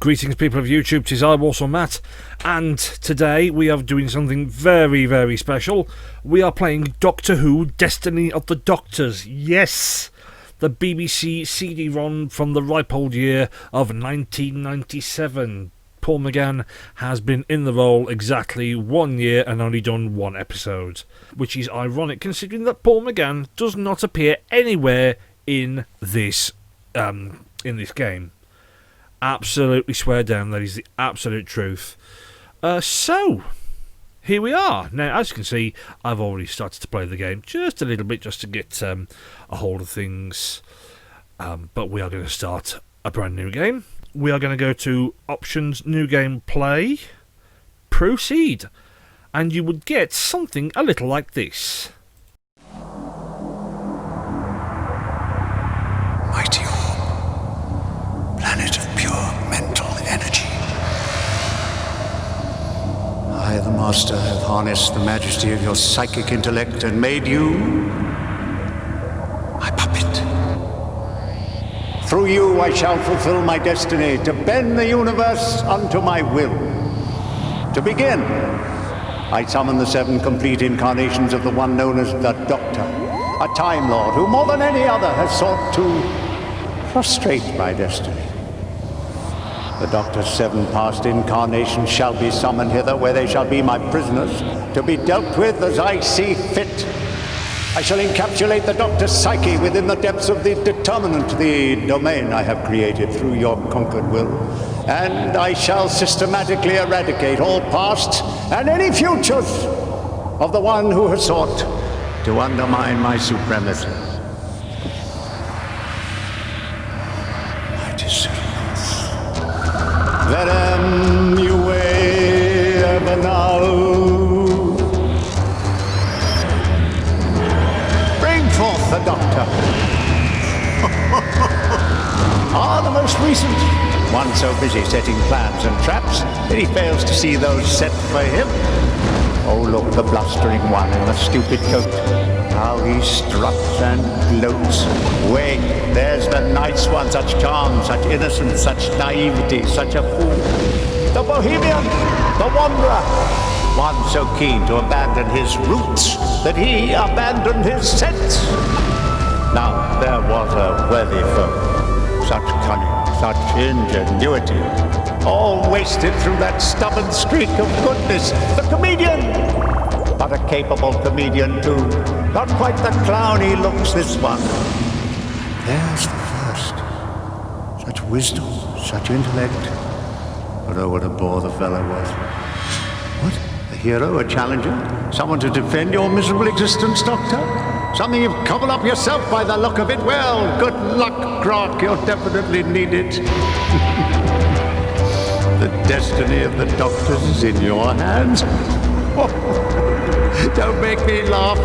Greetings people of YouTube, 'tis I, Warsaw Matt, and today we are doing something very, very special. We are playing Doctor Who Destiny of the Doctors. Yes! The BBC CD-ROM from the ripe old year of 1997. Paul McGann has been in the role exactly 1 year and only done one episode, which is ironic considering that Paul McGann does not appear anywhere in this game. Absolutely swear down, that is the absolute truth. So, here we are. Now, as you can see, I've already started to play the game just a little bit, just to get a hold of things. But we are going to start a brand new game. We are going to go to Options, New Game, Play, Proceed. And you would get something a little like this. Mighty orb, planet of pure mental energy. I, the Master, have harnessed the majesty of your psychic intellect and made you my puppet. Through you I shall fulfill my destiny to bend the universe unto my will. To begin, I summon the 7 complete incarnations of the one known as the Doctor, a Time Lord who more than any other has sought to frustrate my destiny. The Doctor's 7 past incarnations shall be summoned hither, where they shall be my prisoners, to be dealt with as I see fit. I shall encapsulate the Doctor's psyche within the depths of the determinant, the domain I have created through your conquered will, and I shall systematically eradicate all past and any futures of the one who has sought to undermine my supremacy. Verem Uwe Ebenal. Bring forth the Doctor. The most recent. One so busy setting plans and traps that he fails to see those set for him. Oh, look, the blustering one in the stupid coat. How he struts and gloats. Wait, there's the nice one, such charm, such innocence, such naivety, such a fool. The bohemian, the wanderer. One so keen to abandon his roots that he abandoned his sense. Now, there was a worthy folk, such cunning, such ingenuity, all wasted through that stubborn streak of goodness. The comedian! But a capable comedian, too. Not quite the clown he looks, this one. There's the first. Such wisdom, such intellect. But oh, what a bore the fellow was. What? A hero, a challenger? Someone to defend your miserable existence, Doctor? Something you've cobbled up yourself by the look of it? Well, good luck, Croc. You're definitely needed. The destiny of the Doctors is in your hands. Don't make me laugh.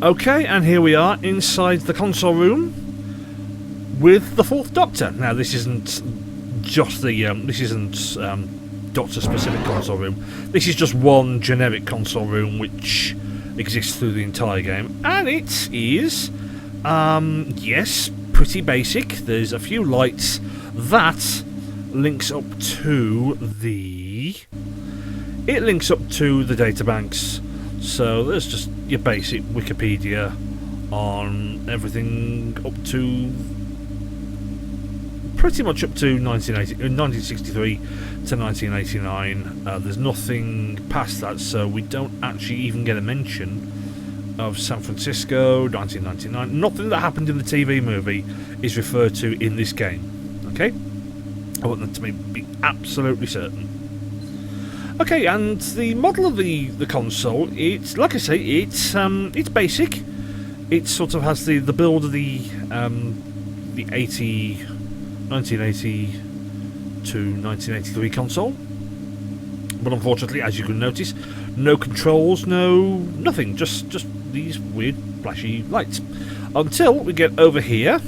Okay, and here we are inside the console room with the 4th Doctor. Now, this isn't just the Doctor-specific console room. This is just one generic console room which exists through the entire game, and it is, yes, pretty basic. There's a few lights that links up to the. It links up to the databanks. So there's just your basic Wikipedia on everything up to pretty much up to 1963 to 1989. There's nothing past that, so we don't actually even get a mention of San Francisco, 1999. Nothing that happened in the TV movie is referred to in this game. Okay? I want that to be absolutely certain. Okay, and the model of the console, it's like I say, it's basic. It sort of has the build of the 1980 to 1983 console, but unfortunately, as you can notice, no controls, nothing, just these weird flashy lights. Until we get over here,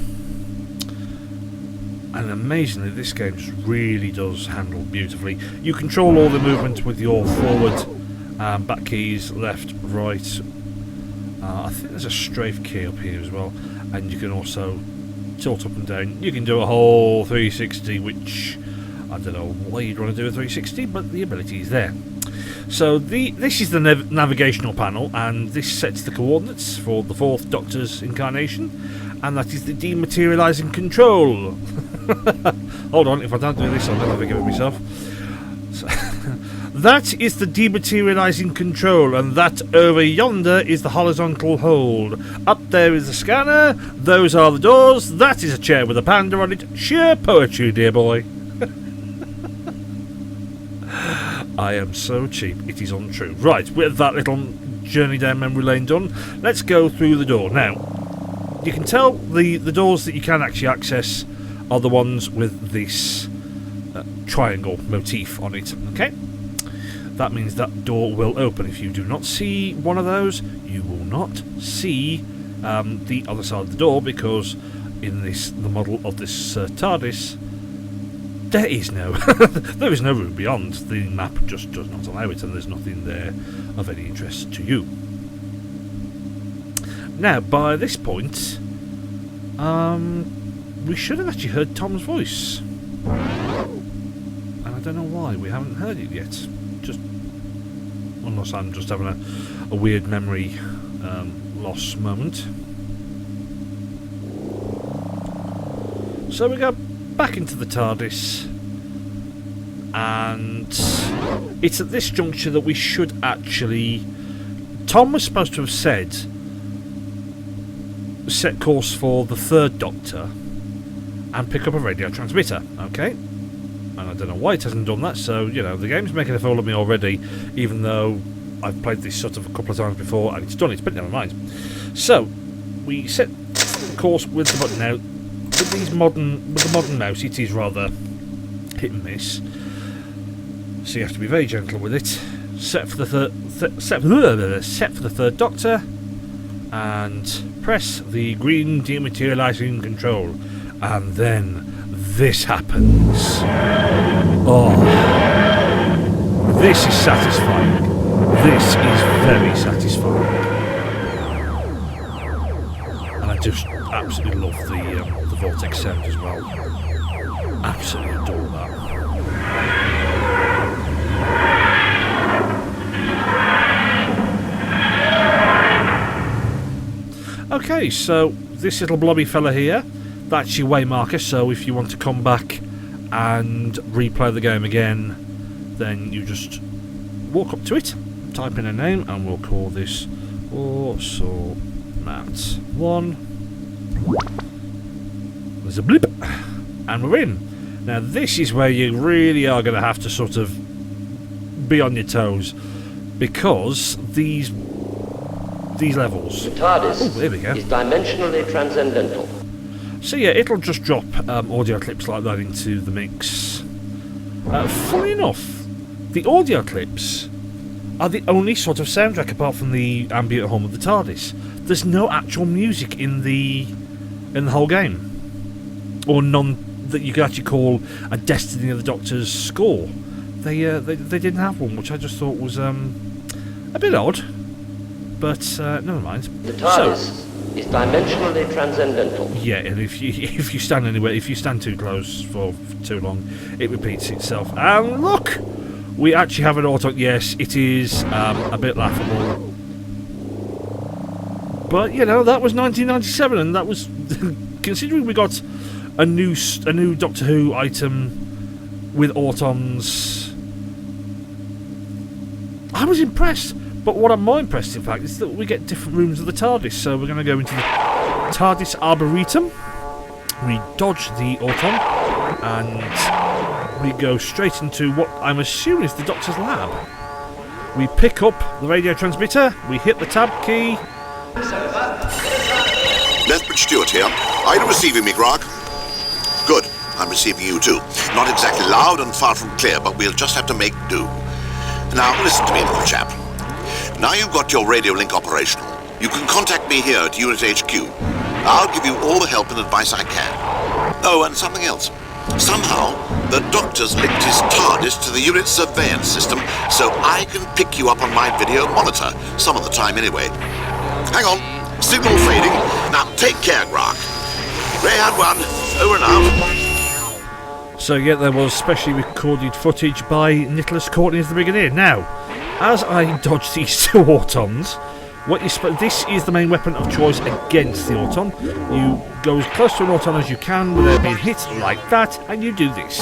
and amazingly this game just really does handle beautifully. You control all the movement with your forward and back keys, left, right. I think there's a strafe key up here as well, and you can also tilt up and down. You can do a whole 360, which I don't know why you'd want to do a 360, but the ability is there. So this is the navigational panel, and this sets the coordinates for the 4th Doctor's incarnation, and that is the dematerialising control. Hold on, if I don't do this I'll never forgive myself. So, that is the dematerialising control, and that over yonder is the horizontal hold. Up there is the scanner, those are the doors, that is a chair with a panda on it. Sheer poetry, dear boy. I am so cheap, it is untrue. Right, with that little journey down memory lane done, let's go through the door. Now, you can tell the doors that you can actually access are the ones with this triangle motif on it, okay? That means that door will open. If you do not see one of those, you will not see the other side of the door, because in the model of this TARDIS, there is no room beyond. The map just does not allow it, and there's nothing there of any interest to you. Now, by this point, we should have actually heard Tom's voice, and I don't know why we haven't heard it yet. Just unless I'm just having a weird memory loss moment. So we go back into the TARDIS, and it's at this juncture that we should actually... Tom was supposed to have set course for the 3rd Doctor and pick up a radio transmitter, okay? And I don't know why it hasn't done that, so, you know, the game's making a fool of me already, even though I've played this sort of a couple of times before and it's done it, but never mind. So, we set course with the button now. With the modern mouse, it is rather hit and miss, so you have to be very gentle with it. Set for the 3rd Doctor, and press the green dematerialising control, and then this happens. Oh, this is satisfying. This is very satisfying, and I just absolutely love the vortex sound as well. Absolutely adore that. Okay, so this little blobby fella here, that's your way marker, so if you want to come back and replay the game again, then you just walk up to it, type in a name, and we'll call this also Matt 1. There's a blip, and we're in. Now this is where you really are going to have to sort of be on your toes, because these levels... The TARDIS there we go. Is dimensionally transcendental. So yeah, it'll just drop audio clips like that into the mix. Funny enough, the audio clips are the only sort of soundtrack apart from the ambient hum of the TARDIS. There's no actual music in the whole game, or none that you could actually call a Destiny of the Doctor's score. They didn't have one, which I just thought was a bit odd. But never mind. The TARDIS is dimensionally transcendental. Yeah, and if you stand anywhere, if you stand too close for too long, it repeats itself. And look, we actually have an auto. Yes, it is a bit laughable, but you know, that was 1997, and that was considering we got a new Doctor Who item with autons. I was impressed. But what I'm more impressed, in fact, is that we get different rooms of the TARDIS. So we're going to go into the TARDIS Arboretum. We dodge the auton, and we go straight into what I'm assuming is the Doctor's lab. We pick up the radio transmitter, we hit the tab key. Lethbridge Stewart here. Are you receiving me, Grog? Good. I'm receiving you too. Not exactly loud and far from clear, but we'll just have to make do. Now, listen to me, little chap. Now you've got your radio link operational, you can contact me here at Unit HQ. I'll give you all the help and advice I can. Oh, and something else. Somehow, the Doctor's linked his TARDIS to the unit surveillance system, so I can pick you up on my video monitor, some of the time anyway. Hang on, signal fading. Now, take care, Grok. Rayhan 1, over and out. So yeah, there was specially recorded footage by Nicholas Courtney at the beginning. Now, as I dodge these two Autons, this is the main weapon of choice against the Auton. You go as close to an Auton as you can without being hit like that, and you do this.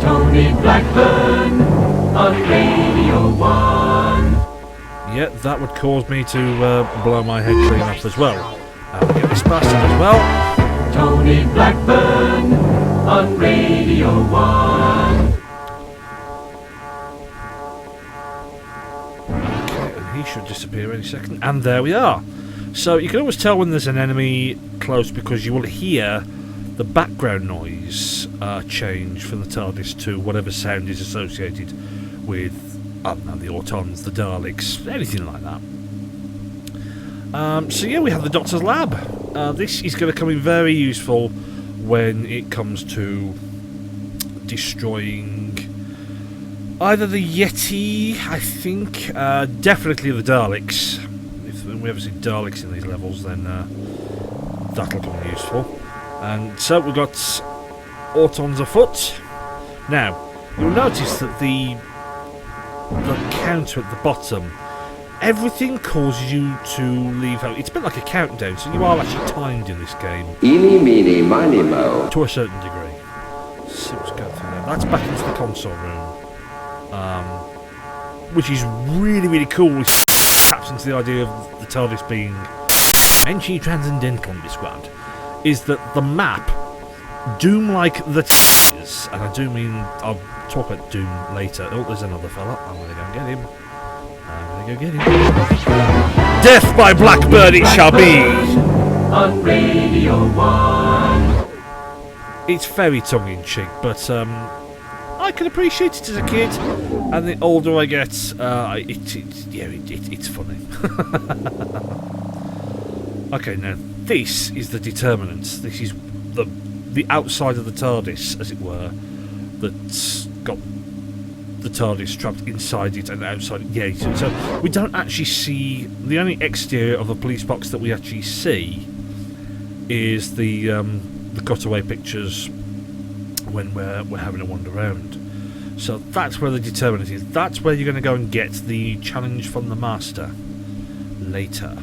Tony Blackburn on Radio 1. Yeah, that would cause me to blow my head clean off as well. And we get this bastard as well. Tony Blackburn on Radio 1. He should disappear any second. And there we are. So you can always tell when there's an enemy close because you will hear the background noise change from the TARDIS to whatever sound is associated with, I don't know, the Autons, the Daleks, anything like that. So yeah, we have the Doctor's Lab. This is going to come in very useful when it comes to destroying either the Yeti, I think, definitely the Daleks. If we ever see Daleks in these levels, then that'll come useful. And so we've got Autons afoot. Now, you'll notice that the counter at the bottom, everything causes you to leave out. It's a bit like a countdown, so you are actually timed in this game. Eeny, meeny, miny, mo. To a certain degree. Let's see what's going through there. That's back into the console room. Which is really, really cool. Which taps into the idea of the TARDIS being mentally transcendental in this squad. Is that the map, Doom-like the is, and I do mean, I'll talk about Doom later. Oh, there's another fella. I'm going to go and get him. I'm going to go get him. Death by Blackbird it shall be! On Radio 1. It's very tongue-in-cheek, but I can appreciate it as a kid, and the older I get, it's funny. Okay, now this is the determinant. This is the outside of the TARDIS, as it were, that's got the TARDIS trapped inside it and outside it. Yeah, so we don't actually see the only exterior of the police box that we actually see is the cutaway pictures when we're having a wander around. So that's where the determinant is. That's where you're going to go and get the challenge from the Master later.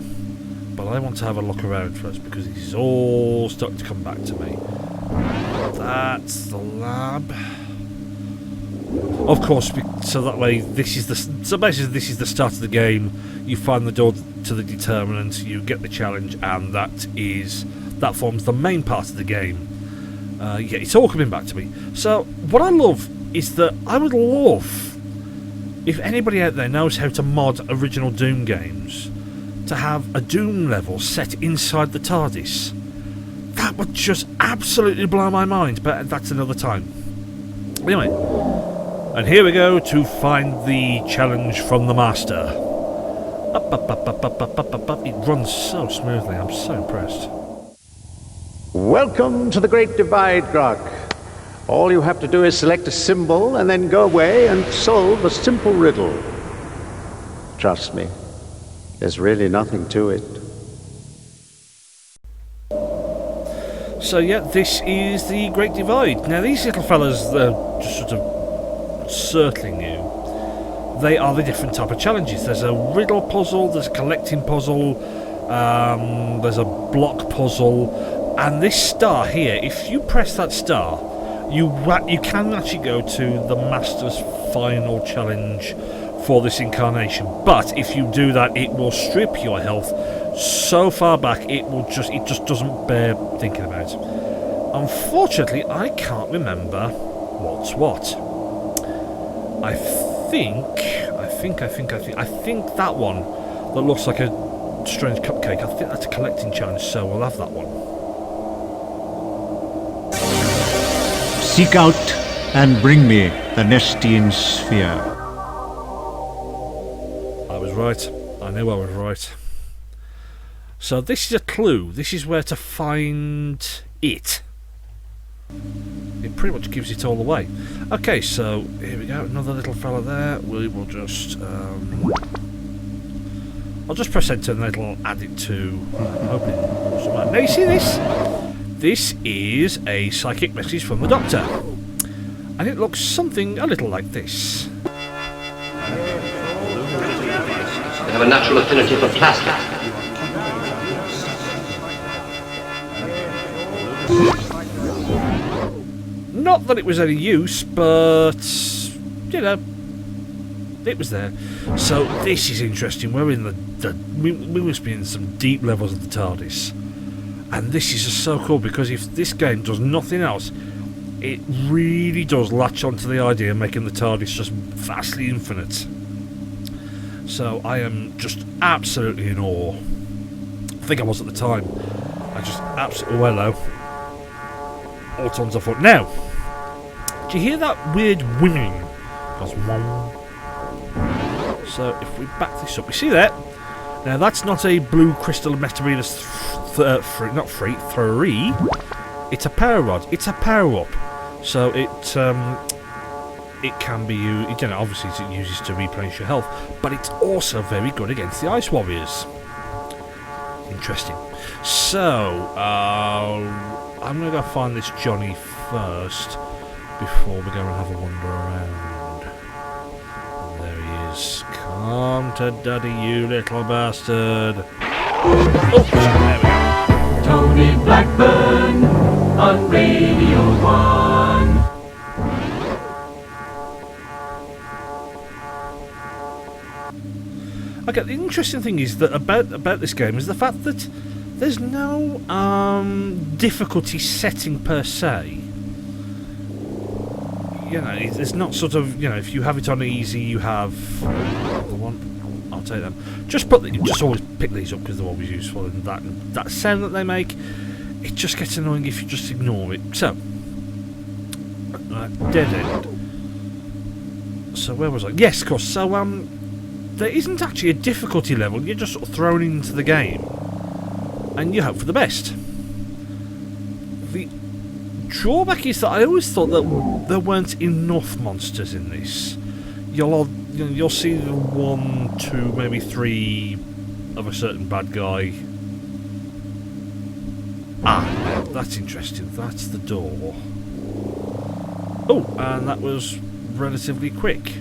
But I want to have a look around first because this is all starting to come back to me. That's the lab. Of course, so that way this is the start of the game. You find the door to the determinant, you get the challenge, and that forms the main part of the game. Yeah, it's all coming back to me. So what I love is that I would love if anybody out there knows how to mod original Doom games to have a Doom level set inside the TARDIS. That would just absolutely blow my mind, but that's another time. Anyway, and here we go to find the challenge from the Master. Up, up, up, up, up, up, up, up, up. It runs so smoothly, I'm so impressed. Welcome to the Great Divide, Grok. All you have to do is select a symbol and then go away and solve a simple riddle. Trust me, there's really nothing to it. So yeah, this is the Great Divide. Now these little fellas, they're just sort of circling you. They are the different type of challenges. There's a riddle puzzle, there's a collecting puzzle, there's a block puzzle, and this star here, if you press that star, you can actually go to the Master's final challenge for this incarnation. But if you do that, it will strip your health so far back it just doesn't bear thinking about. Unfortunately, I can't remember what's what. I think that one that looks like a strange cupcake, I think that's a collecting challenge, so we'll have that one. Seek out and bring me the Nestine sphere. I was right. I knew I was right. So this is a clue. This is where to find it. It pretty much gives it all away. Okay, so here we go. Another little fella there. We will just... I'll just press enter and it'll add it to... Now you see this? This is a psychic message from the Doctor. And it looks something a little like this. They have a natural affinity for plastic. Not that it was any use, but, you know, it was there. So this is interesting. We're in we must be in some deep levels of the TARDIS. And this is just so cool, because if this game does nothing else, it really does latch onto the idea of making the TARDIS just vastly infinite. So I am just absolutely in awe. I think I was at the time. I just absolutely... Oh, hello. Autons afoot. Now, do you hear that weird whinging? Goes wong. So if we back this up, you see that? Now that's not a blue crystal Meteoritas 3. It's a power rod. It's a power up. So it can be used. You know, obviously it uses to replenish your health, but it's also very good against the Ice Warriors. Interesting. So I'm gonna go find this Johnny first before we go and have a wander around. And there he is. Come to Daddy, you little bastard. Oh, there we go. Tony Blackburn on Radio 1. Okay, the interesting thing is that about this game is the fact that there's no difficulty setting per se. You know, it's not sort of, you know, if you have it on easy, you have the one. I'll take them. Just always pick these up because they're always useful, and that sound that they make, it just gets annoying if you just ignore it. So, dead end. So where was I? Yes, of course. So there isn't actually a difficulty level. You're just sort of thrown into the game, and you hope for the best. The drawback is that I always thought that there weren't enough monsters in this. You'll see 1, 2, maybe 3 of a certain bad guy. Ah, that's interesting. That's the door. Oh, and that was relatively quick,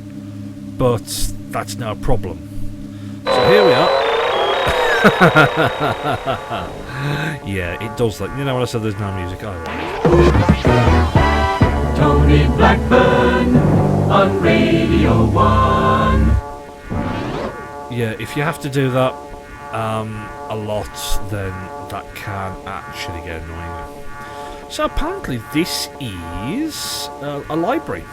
but that's no problem. So here we are. Yeah, it does. Like, you know when I said there's no music. Oh, right. Tony Blackburn on Radio 1. Yeah, if you have to do that a lot, then that can actually get annoying. So apparently this is a library,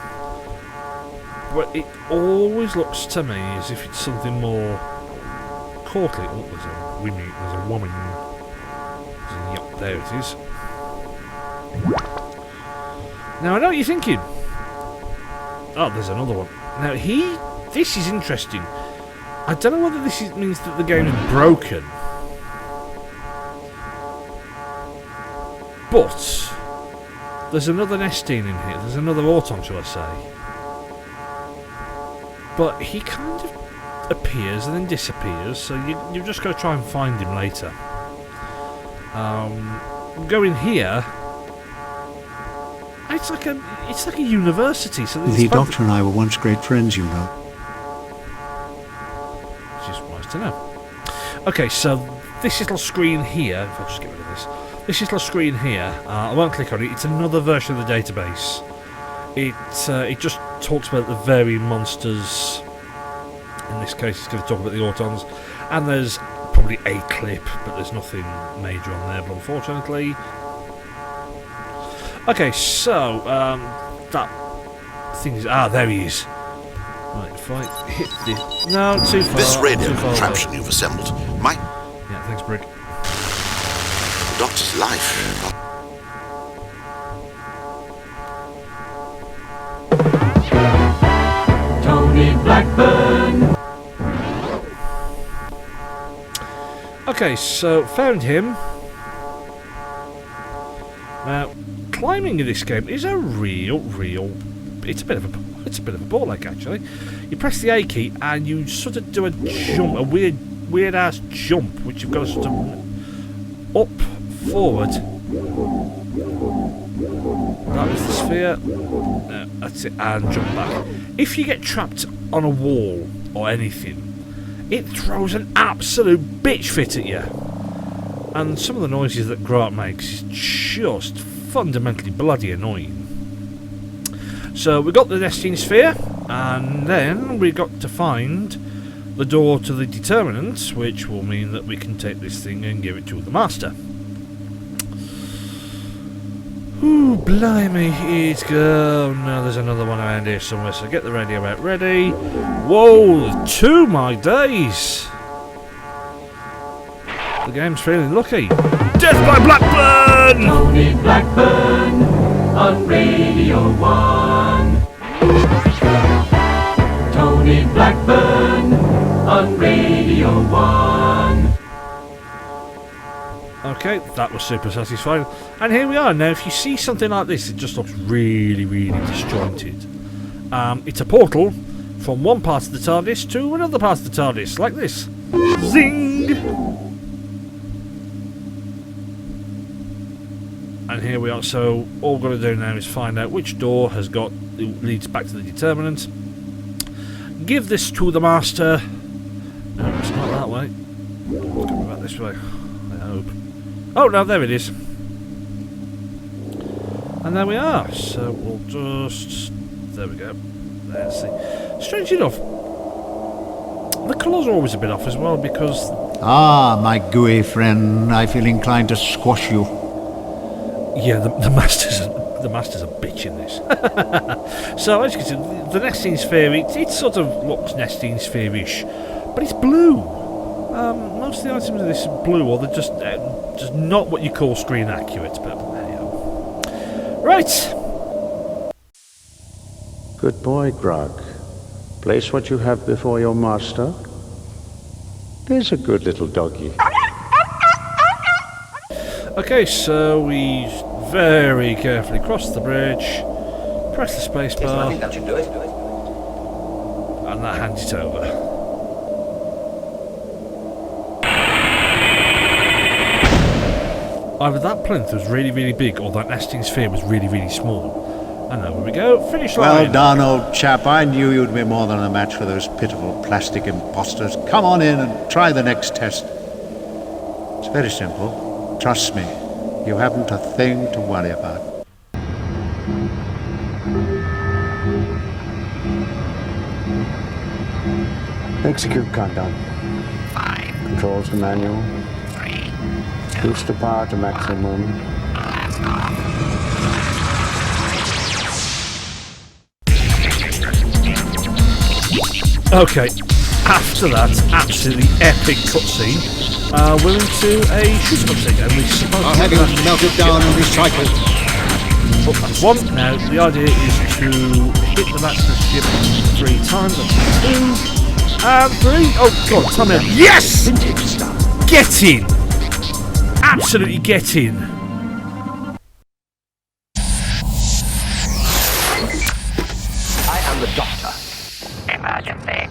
but it always looks to me as if it's something more courtly. Oh, there's a woman. Yep, there it is. Now I know what you're thinking. Oh, there's another one. Now this is interesting. I don't know whether this means that the game is broken, but there's another Nestine in here. There's another Auton, shall I say? But he kind of appears and then disappears, so you've just got to try and find him later. Go in here. It's like a university. So The Doctor and I were once great friends, you know. Which is wise to know. Okay, so this little screen here. If I just get rid of this little screen here. I won't click on it. It's another version of the database. It just talks about the varying monsters. In this case, it's going to talk about the Autons, and there's probably a clip, but there's nothing major on there. But unfortunately. Okay, so, that thing is... Ah, there he is. Right, if I hit this... No, too far. This radio too far contraption away. you've assembled, Yeah, thanks, Brick. the Doctor's life. Tony Blackburn. Okay, so found him. Now, climbing in this game is a real. It's a bit of a ball ache actually. You press the A key and you sort of do a jump, a weird ass jump, which you've got to sort of up, forward. That was the sphere. That's it, and jump back. If you get trapped on a wall or anything, it throws an absolute bitch fit at you. And some of the noises that Grant makes is just fundamentally bloody annoying. So we got the nesting sphere, and then we got to find the door to the determinant, which will mean that we can take this thing and give it to the master. Ooh, blimey, it's go. Now there's another one around here somewhere, so get the radio out ready. Whoa, 2 my days! The game's feeling lucky. Death by Blackburn! Tony Blackburn on Radio 1. Tony Blackburn on Radio 1. Okay, that was super satisfying. And here we are. Now, if you see something like this, it just looks really disjointed. It's a portal from one part of the TARDIS to another part of the TARDIS, like this. Zing! And here we are. So all we've got to do now is find out which door leads back to the determinant. Give this to the master. No, it's not that way. It's coming back this way, I hope. Oh, no, there it is. And there we are. So we'll just... There we go. Let's see. Strange enough, the colours are always a bit off as well, because... Ah, my gooey friend, I feel inclined to squash you. Yeah, the master's a bitch in this. So as you can see, the nesting sphere, it sort of looks nesting sphere-ish, but it's blue. Most of the items in this are blue, or they're just not what you call screen accurate. But there you go. Right. Good boy, Grog. Place what you have before your master. There's a good little doggy. Okay, so we very carefully cross the bridge, press the space bar, that should do it. and that hands it over. Either that plinth was really big, or that nesting sphere was really small. And there we go, finish line. Well done, old chap. I knew you'd be more than a match for those pitiful plastic imposters. Come on in and try the next test. It's very simple. Trust me. You haven't a thing to worry about. Execute countdown. 5, Controls to manual. 3, Boost the power to maximum. blast off. Okay, after that absolutely epic cutscene, we're into a shoot-up scene, and we suppose I'll have you melted down and recycled. But that's one. Now, the idea is to hit the master ship 3 times. That's 2, and 3. Oh, God, tell me. Yes! Get in! Absolutely get in. I am the Doctor. Emergency,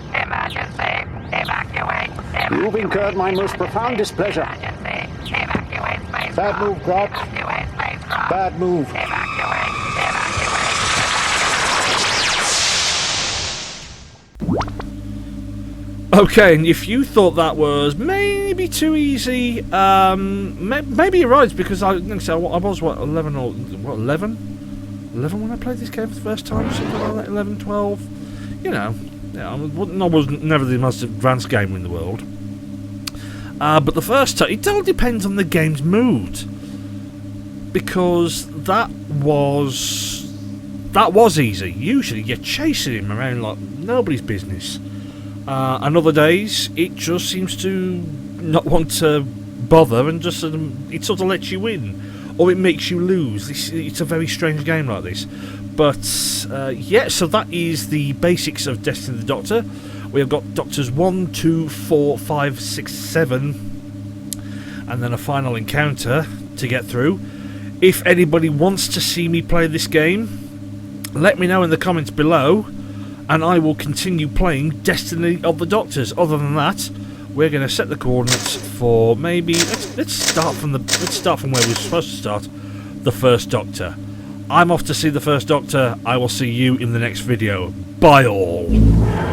evacuate, You've incurred my most profound displeasure. evacuate spacecraft. Bad move, Grog. Evacuate spacecraft. Bad move. Evacuate. Okay, and if you thought that was maybe too easy, maybe you're right, because I was, what, 11 or... What, 11? 11 when I played this game for the first time? Something like that, 11, 12? You know, yeah, I was never the most advanced gamer in the world. But the first time, it all depends on the game's mood. Because that was easy. Usually you're chasing him around like nobody's business. And other days, it just seems to not want to bother and just it sort of lets you win. Or it makes you lose. It's a very strange game like this. But yeah, so that is the basics of Destiny of the Doctor. We have got Doctors 1, 2, 4, 5, 6, 7, and then a final encounter to get through. If anybody wants to see me play this game, let me know in the comments below, and I will continue playing Destiny of the Doctors. Other than that, we're going to set the coordinates for maybe let's start from where we were supposed to start, the First Doctor. I'm off to see the First Doctor. I will see you in the next video. Bye all.